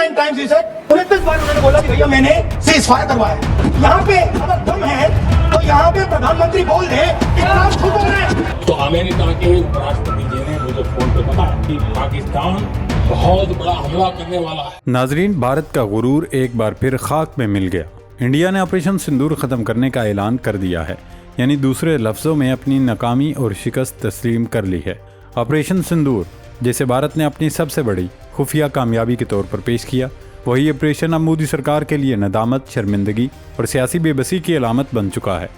29 times he said, 29 बार उन्होंने बोला कि भैया मैंने सीज फायर करवाया है। यहाँ पे अगर दम है तो यहाँ पे प्रधानमंत्री बोल दे कि आप खुद बोल रहे हैं। तो अमेरिका के राष्ट्रपति जी ने मुझे फोन पे बताया कि पाकिस्तान बहुत बड़ा हमला करने वाला है। नाजरीन, भारत का गुरूर एक बार फिर खाक में मिल गया। इंडिया ने ऑपरेशन सिंदूर ख़त्म करने का ऐलान कर दिया है, यानी दूसरे लफ्ज़ों में अपनी नाकामी और शिकस्त तस्लीम कर ली है। ऑपरेशन सिंदूर, जिसे भारत ने अपनी सबसे बड़ी खुफिया कामयाबी के तौर पर पेश किया, वही ऑपरेशन अब मोदी सरकार के लिए नदामत, शर्मिंदगी और सियासी बेबसी की अलामत बन चुका है।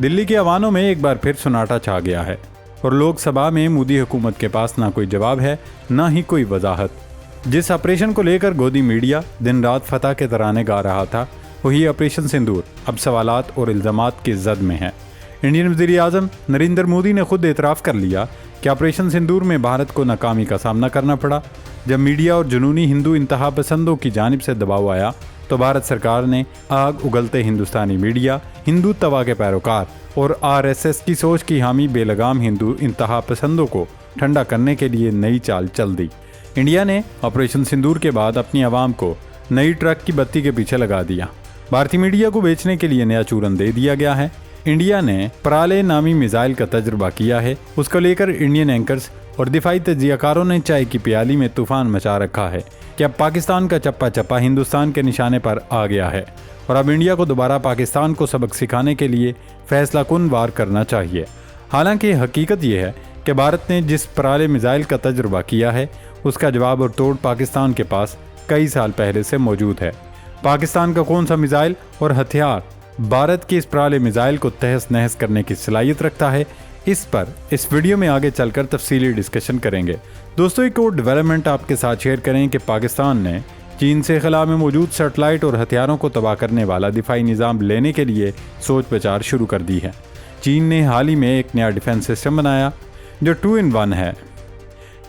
दिल्ली के अवानों में एक बार फिर सन्नाटा छा गया है और लोकसभा में मोदी हुकूमत के पास ना कोई जवाब है, ना ही कोई वजाहत। जिस ऑपरेशन को लेकर गोदी मीडिया दिन रात फतह के तराने गा रहा था, वही ऑपरेशन सिंदूर अब सवालात और इल्ज़ामात की जद में है। इंडियन वज़ीर-ए-आज़म नरेंद्र मोदी ने खुद एतराफ़ कर लिया कि ऑपरेशन सिंदूर में भारत को नाकामी का सामना करना पड़ा। जब मीडिया और जुनूनी हिंदू इंतहा पसंदों की जानिब से दबाव आया तो भारत सरकार ने आग उगलते हिंदुस्तानी मीडिया, हिंदू तवा के पैरोकार और RSS की सोच की हामी बेलगाम हिंदू इंतहा पसंदों को ठंडा करने के लिए नई चाल चल दी। इंडिया ने ऑपरेशन सिंदूर के बाद अपनी आवाम को नई ट्रक की बत्ती के पीछे लगा दिया। भारतीय मीडिया को बेचने के लिए नया चूरन दे दिया गया है। इंडिया ने पराले नामी मिसाइल का तजुर्बा किया है। उसको लेकर इंडियन एंकर्स और दिफाई तजियाकारों ने चाय की प्याली में तूफान मचा रखा है कि अब पाकिस्तान का चप्पा चप्पा हिंदुस्तान के निशाने पर आ गया है और अब इंडिया को दोबारा पाकिस्तान को सबक सिखाने के लिए फैसला कुन वार करना चाहिए। हालांकि हकीकत यह है कि भारत ने जिस पराले मिसाइल का तजुर्बा किया है, उसका जवाब और तोड़ पाकिस्तान के पास कई साल पहले से मौजूद है। पाकिस्तान का कौन सा मिसाइल और हथियार भारत के इस पराले मिसाइल को तहस नहस करने की सलाहियत रखता है, इस पर इस वीडियो में आगे चलकर तफसीली डिस्कशन करेंगे। दोस्तों, एक और डेवलपमेंट आपके साथ शेयर करें कि पाकिस्तान ने चीन से खला में मौजूद सेटेलाइट और हथियारों को तबाह करने वाला दिफाई निज़ाम लेने के लिए सोच विचार शुरू कर दी है। चीन ने हाल ही में एक नया डिफेंस सिस्टम बनाया जो 2 in 1 है,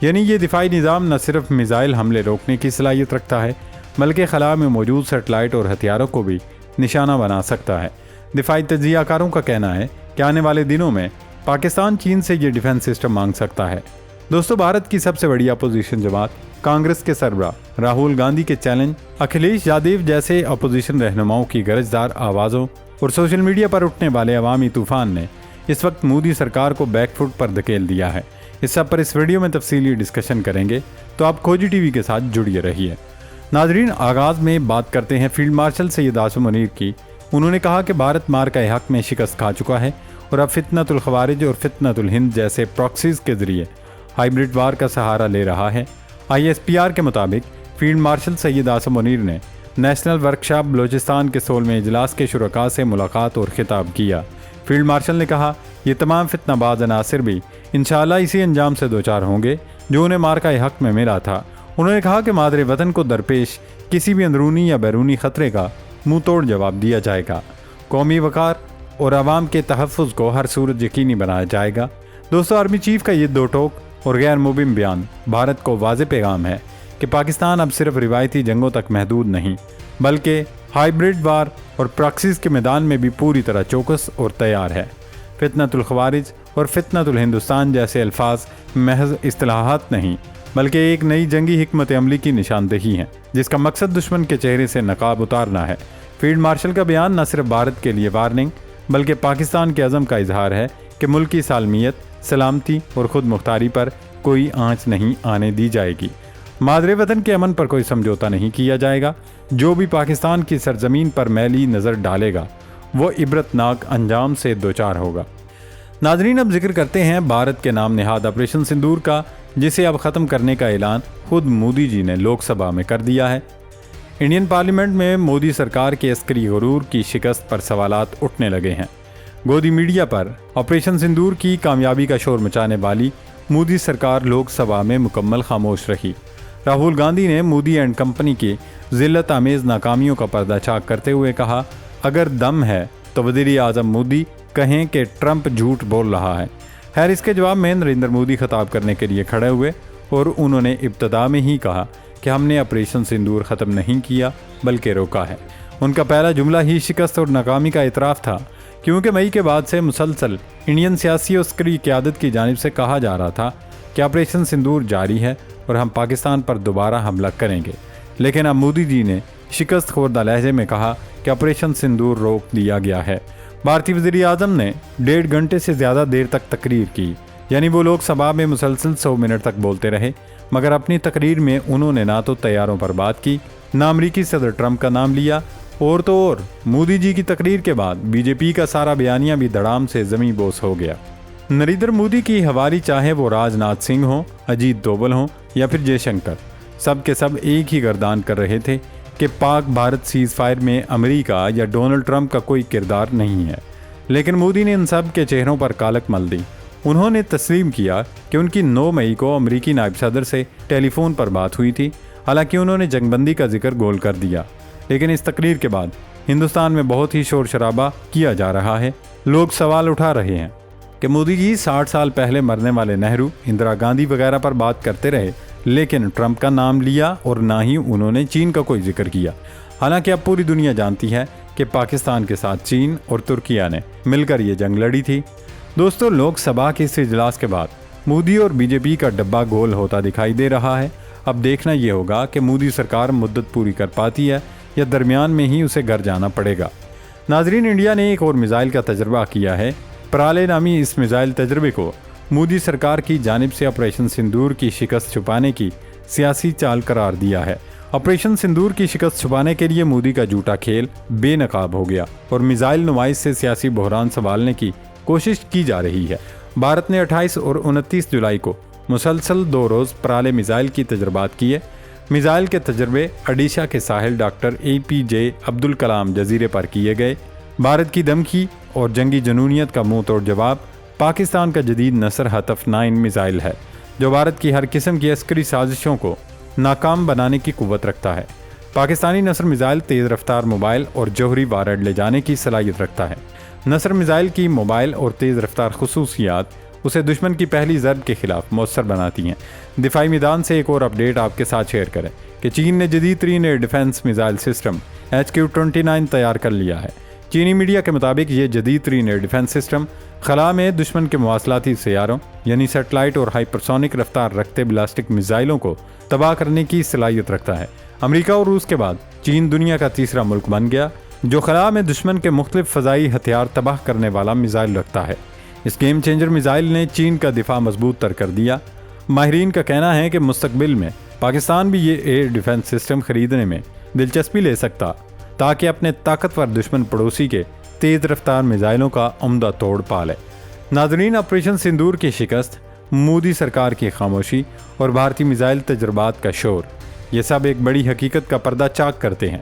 यानी ये दिफाई निज़ाम न सिर्फ मिसाइल हमले रोकने की सलाहियत रखता है, बल्कि खला में मौजूद सेटेलाइट और हथियारों को भी निशाना बना सकता है। दिफाई तजियाकारों का कहना है कि आने वाले दिनों में पाकिस्तान चीन से ये डिफेंस सिस्टम मांग सकता है। दोस्तों, भारत की सबसे बड़ी अपोजिशन जमात कांग्रेस के सरबराह राहुल गांधी के चैलेंज, अखिलेश यादव जैसे अपोजिशन रहनुमाओं की गरजदार आवाज़ों और सोशल मीडिया पर उठने वाले अवामी तूफान ने इस वक्त मोदी सरकार को बैकफुट पर धकेल दिया है। इस सब पर इस वीडियो में तफसीली डिस्कशन करेंगे, तो आप खोजी टीवी के साथ जुड़िए रहिए। नाजरीन, आगाज़ में बात करते हैं फील्ड मार्शल सैयद आसिम मुनीर की। उन्होंने कहा कि भारत मार्का हक में शिकस्त खा चुका है और अब फितनतुल खवारिज और फितनतुल हिंद जैसे प्रॉक्सीज़ के ज़रिए हाइब्रिड वार का सहारा ले रहा है। ISPR के मुताबिक फील्ड मार्शल सैयद आसिम मुनीर ने नेशनल वर्कशॉप बलोचिस्तान के 16वें इजलास के शुरका से मुलाकात और खिताब किया। फील्ड मार्शल ने कहा, ये तमाम फितनाबाज अनासिर भी इंशाअल्लाह इसी अंजाम से दो चार होंगे जो उन्हें मार्का हक में मिला था। उन्होंने कहा कि मादरे वतन को दरपेश किसी भी अंदरूनी या बैरूनी ख़तरे का मुंह तोड़ जवाब दिया जाएगा। कौमी वक़ार और आवाम के तहफ़्फ़ुज़ को हर सूरत यकीनी बनाया जाएगा। दोस्तों, आर्मी चीफ का ये दो टोक और गैर मुबिन बयान भारत को वाज़ेह पैगाम है कि पाकिस्तान अब सिर्फ रिवायती जंगों तक महदूद नहीं, बल्कि हाइब्रिड वार और प्रॉक्सीज़ के मैदान में भी पूरी तरह चौकस और तैयार है। फितनतुल खवारिज और फितनतुल हिंदुस्तान जैसे अल्फाज महज इस्तिलाहात नहीं, बल्कि एक नई जंगी हिकमत अमली की निशानदेही है, जिसका मकसद दुश्मन के चेहरे से नकाब उतारना है। फील्ड मार्शल का बयान न सिर्फ भारत के लिए वार्निंग, बल्कि पाकिस्तान के अज़म का इजहार है कि मुल्क की सालमियत, सलामती और ख़ुद मुख्तारी पर कोई आंच नहीं आने दी जाएगी। मादरे वतन के अमन पर कोई समझौता नहीं किया जाएगा। जो भी पाकिस्तान की सरजमीन पर मैली नज़र डालेगा वो इबरतनाक अंजाम से दोचार होगा। नाजरीन, अब जिक्र करते हैं भारत के नाम निहाद ऑपरेशन सिंदूर का, जिसे अब ख़त्म करने का ऐलान खुद मोदी जी ने लोकसभा में कर दिया है। इंडियन पार्लियामेंट में मोदी सरकार के अस्करी गुरूर की शिकस्त पर सवालात उठने लगे हैं। गोदी मीडिया पर ऑपरेशन सिंदूर की कामयाबी का शोर मचाने वाली मोदी सरकार लोकसभा में मुकम्मल खामोश रही। राहुल गांधी ने मोदी एंड कंपनी की ज़िल्लत आमेज़ नाकामियों का पर्दाचाक करते हुए कहा, अगर दम है तो वज़ीर-ए-आज़म मोदी कहें कि ट्रंप झूठ बोल रहा है। खैर, इसके जवाब में नरेंद्र मोदी खिताब करने के लिए खड़े हुए और उन्होंने इब्तदा में ही कहा कि हमने ऑपरेशन सिंदूर ख़त्म नहीं किया बल्कि रोका है। उनका पहला जुमला ही शिकस्त और नाकामी का इतराफ़ था, क्योंकि मई के बाद से मुसलसल इंडियन सियासी और अस्करी क़यादत की जानिब से कहा जा रहा था कि ऑपरेशन सिंदूर जारी है और हम पाकिस्तान पर दोबारा हमला करेंगे। لیکن اب مودی جی نے شکست خوردہ لہجے میں کہا کہ آپریشن سندور روک دیا گیا ہے۔ بھارتی وزیر اعظم نے 1.5 گھنٹے سے زیادہ دیر تک تقریر کی، یعنی وہ لوگ سبھا میں مسلسل 100 منٹ تک بولتے رہے، مگر اپنی تقریر میں انہوں نے نہ تو طیاروں پر بات کی، نہ امریکی صدر ٹرمپ کا نام لیا، اور تو اور مودی جی کی تقریر کے بعد بی جے پی کا سارا بیانیہ بھی دھڑام سے زمیں بوس ہو گیا۔ نریندر مودی کی حوالی چاہے وہ راج ناتھ سنگھ ہوں، اجیت دوول ہوں یا پھر جے شنکر، سب کے سب ایک ہی گردان کر رہے تھے کہ پاک بھارت سیز فائر میں امریکہ یا ڈونلڈ ٹرمپ کا کوئی کردار نہیں ہے۔ لیکن مودی نے ان سب کے چہروں پر کالک مل دی۔ انہوں نے تسلیم کیا کہ ان کی 9 مئی کو امریکی نائب صدر سے ٹیلی فون پر بات ہوئی تھی، حالانکہ انہوں نے جنگ بندی کا ذکر گول کر دیا۔ لیکن اس تقریر کے بعد ہندوستان میں بہت ہی شور شرابہ کیا جا رہا ہے۔ لوگ سوال اٹھا رہے ہیں کہ مودی جی 60 سال پہلے مرنے والے نہرو، اندرا گاندھی وغیرہ پر بات کرتے رہے، لیکن ٹرمپ کا نام لیا اور نہ ہی انہوں نے چین کا کوئی ذکر کیا، حالانکہ اب پوری دنیا جانتی ہے کہ پاکستان کے ساتھ چین اور ترکیہ نے مل کر یہ جنگ لڑی تھی۔ دوستو، لوک سبھا کے اس اجلاس کے بعد مودی اور بی جے پی کا ڈبہ گول ہوتا دکھائی دے رہا ہے۔ اب دیکھنا یہ ہوگا کہ مودی سرکار مدت پوری کر پاتی ہے یا درمیان میں ہی اسے گھر جانا پڑے گا۔ ناظرین، انڈیا نے ایک اور میزائل کا تجربہ کیا ہے۔ پرالے نامی اس میزائل تجربے کو مودی سرکار کی جانب سے آپریشن سندور کی شکست چھپانے کی سیاسی چال قرار دیا ہے۔ آپریشن سندور کی شکست چھپانے کے لیے مودی کا جھوٹا کھیل بے نقاب ہو گیا اور میزائل نمائش سے سیاسی بحران سنبھالنے کی کوشش کی جا رہی ہے۔ بھارت نے 28 اور 29 جولائی کو مسلسل 2 روز پرالے میزائل کی تجربات کیے۔ میزائل کے تجربے اڈیشہ کے ساحل ڈاکٹر APJ عبدالکلام جزیرے پر کیے گئے۔ بھارت کی دھمکی اور جنگی جنونیت کا منہ توڑ جواب پاکستان کا جدید نصر ہدف 9 میزائل ہے، جو بھارت کی ہر قسم کی عسکری سازشوں کو ناکام بنانے کی قوت رکھتا ہے۔ پاکستانی نصر میزائل تیز رفتار موبائل اور جوہری وارڈ لے جانے کی صلاحیت رکھتا ہے۔ نصر میزائل کی موبائل اور تیز رفتار خصوصیات اسے دشمن کی پہلی ضرب کے خلاف مؤثر بناتی ہیں۔ دفاعی میدان سے ایک اور اپڈیٹ آپ کے ساتھ شیئر کریں کہ چین نے جدید ترین air defence missile system HQ-29 تیار کر لیا ہے۔ چینی میڈیا کے مطابق یہ جدید ترین ایئر ڈیفنس سسٹم خلا میں دشمن کے مواصلاتی سیاروں یعنی سیٹلائٹ اور ہائپرسونک رفتار رکھتے بلاسٹک میزائلوں کو تباہ کرنے کی صلاحیت رکھتا ہے۔ امریکہ اور روس کے بعد چین دنیا کا تیسرا ملک بن گیا جو خلا میں دشمن کے مختلف فضائی ہتھیار تباہ کرنے والا میزائل رکھتا ہے۔ اس گیم چینجر میزائل نے چین کا دفاع مضبوط تر کر دیا۔ ماہرین کا کہنا ہے کہ مستقبل میں پاکستان بھی یہ ایئر ڈیفنس سسٹم خریدنے میں دلچسپی لے سکتا تاکہ اپنے طاقتور دشمن پڑوسی کے تیز رفتار میزائلوں کا عمدہ توڑ پا لے۔ ناظرین، آپریشن سندور کی شکست، مودی سرکار کی خاموشی اور بھارتی میزائل تجربات کا شور، یہ سب ایک بڑی حقیقت کا پردہ چاک کرتے ہیں۔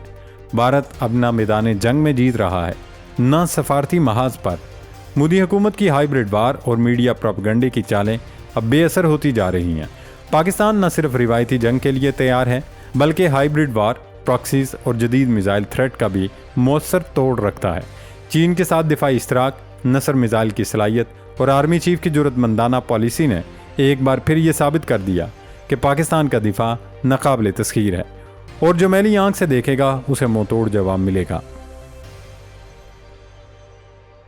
بھارت اب نہ میدان جنگ میں جیت رہا ہے، نہ سفارتی محاذ پر۔ مودی حکومت کی ہائیبرڈ وار اور میڈیا پروپیگنڈے کی چالیں اب بے اثر ہوتی جا رہی ہیں۔ پاکستان نہ صرف روایتی جنگ کے لیے تیار ہے بلکہ ہائیبرڈ وار، پراکسیز اور جدید میزائل تھریٹ کا بھی مؤثر توڑ رکھتا ہے۔ چین کے ساتھ دفاعی اشتراک، نصر میزائل کی صلاحیت اور آرمی چیف کی جرأت مندانہ پالیسی نے ایک بار پھر یہ ثابت کر دیا کہ پاکستان کا دفاع ناقابل تسخیر ہے، اور جو میلی آنکھ سے دیکھے گا اسے منہ توڑ جواب ملے گا۔